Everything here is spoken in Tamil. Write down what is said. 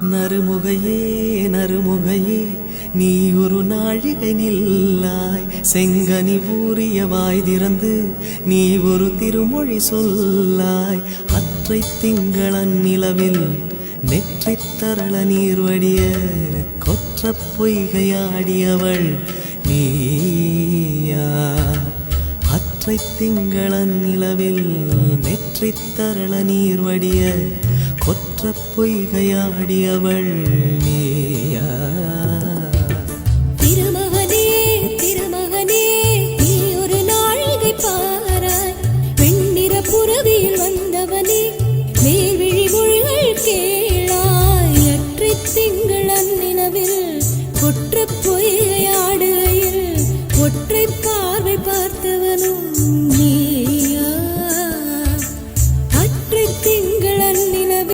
நறுமுகையே நறுமுகையே நீ ஒரு நாழிகை நில்லாய், செங்கனி ஊறிய வாய் திறந்து நீ ஒரு திருமொழி சொல்லாய். அற்றை திங்களன் நிலவில் நெற்றித் தரள நீர் வடிய கொற்ற பொய்கையாடியவள் நீயா? அற்றை திங்களன் நிலவில் நெற்றித் தரள நீர் வடிய கொற்ற பொய்கையாடியவள் நீயா?